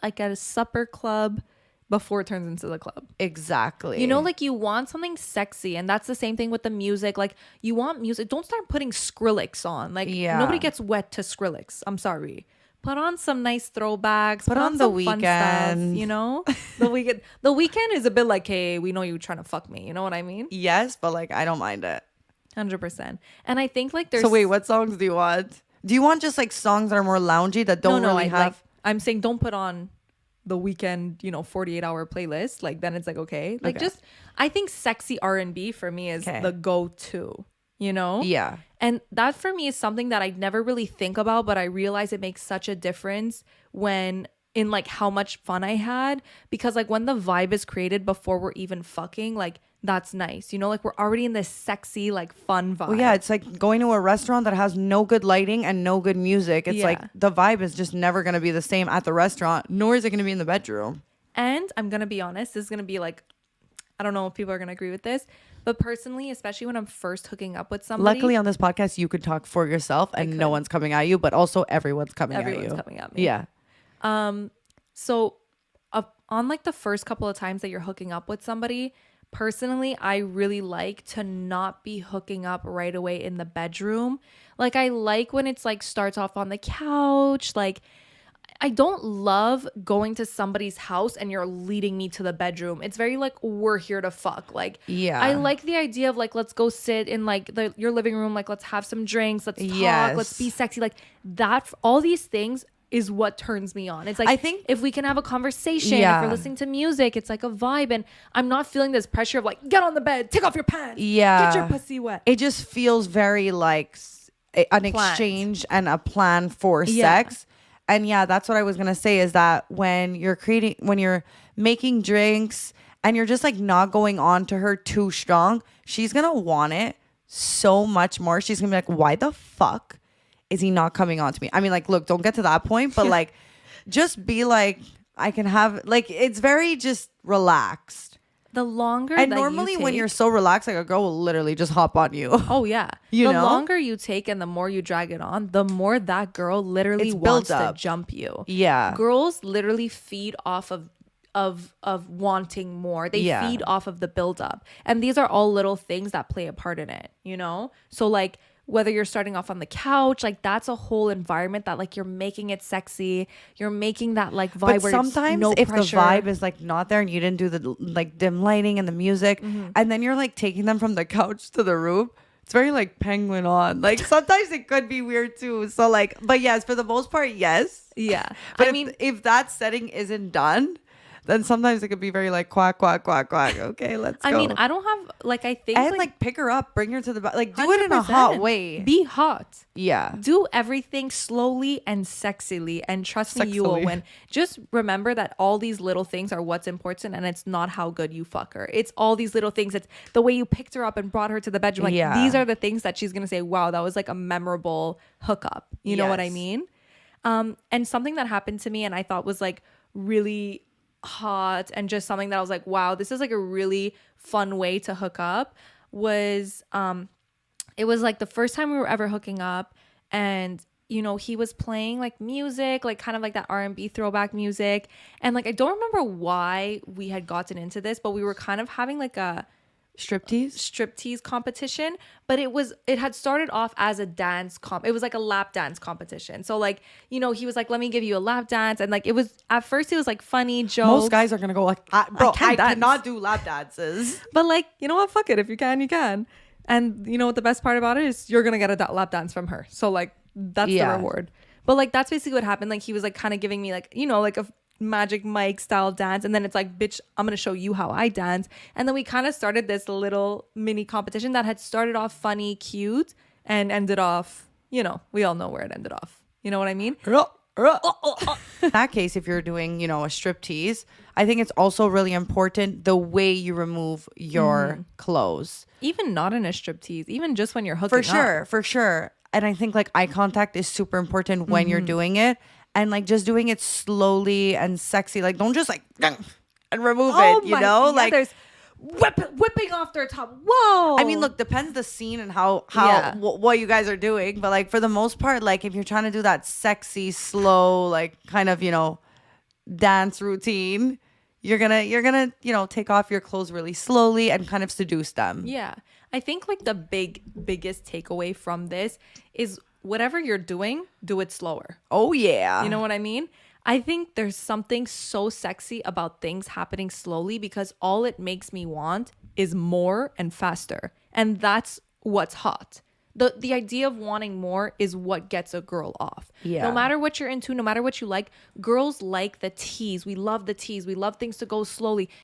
like at a supper club before it turns into the club. Exactly. You know, like you want something sexy, and that's the same thing with the music. Like you want music. Don't start putting Skrillex on. Like nobody gets wet to Skrillex. I'm sorry. Put on some nice throwbacks. Put on The some fun stuff. You know, the weekend. The weekend is a bit like, hey, we know you trying to fuck me. You know what I mean? Yes, but like I don't mind it. 100%. And I think like there's. So wait, what songs do you want? Do you want just like songs that are more loungy that don't really have? Like, I'm saying don't put on the weekend, 48-hour playlist. Like then it's like okay. Like just I think sexy R&B for me is the go-to. Yeah. And that for me is something that I never really think about, but I realize it makes such a difference when in like how much fun I had, because like when the vibe is created before we're even fucking, like that's nice. Like we're already in this sexy, like fun vibe. Well, yeah, it's like going to a restaurant that has no good lighting and no good music. It's like the vibe is just never going to be the same at the restaurant, nor is it going to be in the bedroom. And I'm going to be honest, this is going to be like, I don't know if people are going to agree with this, but personally, especially when I'm first hooking up with somebody. Luckily on this podcast, you could talk for yourself and no one's coming at you, but also everyone's coming at you. Everyone's coming at me. Yeah. So on like the first couple of times that you're hooking up with somebody, personally, I really like to not be hooking up right away in the bedroom. Like I like when it's like starts off on the couch. Like I don't love going to somebody's house and you're leading me to the bedroom. It's very like, we're here to fuck. Like, yeah, I like the idea of like, let's go sit in like your living room. Like, let's have some drinks. Let's talk. Let's be sexy. Like that, all these things is what turns me on. It's like, I think if we can have a conversation, if we're listening to music, it's like a vibe. And I'm not feeling this pressure of like, get on the bed, take off your pants. Yeah. Get your pussy wet. It just feels very like an exchange and a plan for sex. And yeah, that's what I was going to say is that when you're making drinks and you're just like not going on to her too strong, she's going to want it so much more. She's going to be like, why the fuck is he not coming on to me? I mean, like, look, don't get to that point, but like, just be like, I can have, like, it's very just relaxed. The longer and normally when you're so relaxed, like a girl will literally just hop on you. Oh yeah. The longer you take and the more you drag it on, the more that girl literally wants to jump you. Yeah. Girls literally feed off of wanting more. They feed off of the buildup. And these are all little things that play a part in it, So like whether you're starting off on the couch, like that's a whole environment that like you're making it sexy. You're making that like vibe. But where sometimes no if pressure. the vibe is like not there and you didn't do the like dim lighting and the music, and then you're like taking them from the couch to the room, it's very like penguin on. Like sometimes it could be weird too. So like, but yes, for the most part, yes. Yeah. But I mean, if that setting isn't done, then sometimes it could be very like quack, quack, quack, quack. Okay, let's go. I mean, I don't have like, I think and like pick her up, bring her to the like do 100%. It in a hot way. Be hot. Yeah. Do everything slowly and sexily, and trust me, you will win. Just remember that all these little things are what's important, and it's not how good you fuck her. It's all these little things. It's the way you picked her up and brought her to the bedroom. Like these are the things that she's gonna say, wow, that was like a memorable hookup. You know what I mean? And something that happened to me and I thought was like really hot and just something that I was like, wow, this is like a really fun way to hook up was it was like the first time we were ever hooking up, and he was playing like music, like kind of like that R&B throwback music, and like I don't remember why we had gotten into this, but we were kind of having like a striptease competition, but it had started off as a dance it was like a lap dance competition. So like he was like, let me give you a lap dance, and like it was at first it was like funny jokes. Most guys are gonna go like, bro, I cannot do lap dances. But like, you know what, fuck it, if you can, you can. And you know what the best part about it is, you're gonna get a lap dance from her, so like that's the reward. But like that's basically what happened. Like he was like kind of giving me like like a Magic Mike style dance, and then it's like, bitch, I'm gonna show you how I dance. And then we kind of started this little mini competition that had started off funny, cute, and ended off, we all know where it ended off. You know what I mean? In that case, if you're doing a striptease, I think it's also really important the way you remove your clothes. Even not in a striptease, even just when you're hooking up. For sure. And I think like eye contact is super important when you're doing it. And like just doing it slowly and sexy. Like don't just like and remove it, like there's whipping off their top. Whoa. I mean, look, depends the scene and how what you guys are doing. But like for the most part, like if you're trying to do that sexy, slow, like kind of, dance routine, you're gonna, you know, take off your clothes really slowly and kind of seduce them. Yeah. I think like the biggest takeaway from this is whatever you're doing, do it slower. Oh yeah. You know what I mean? I think there's something so sexy about things happening slowly because all it makes me want is more and faster. And that's what's hot. The idea of wanting more is what gets a girl off. Yeah. No matter what you're into, no matter what you like, girls like the tease. We love the tease. We love things to go slowly.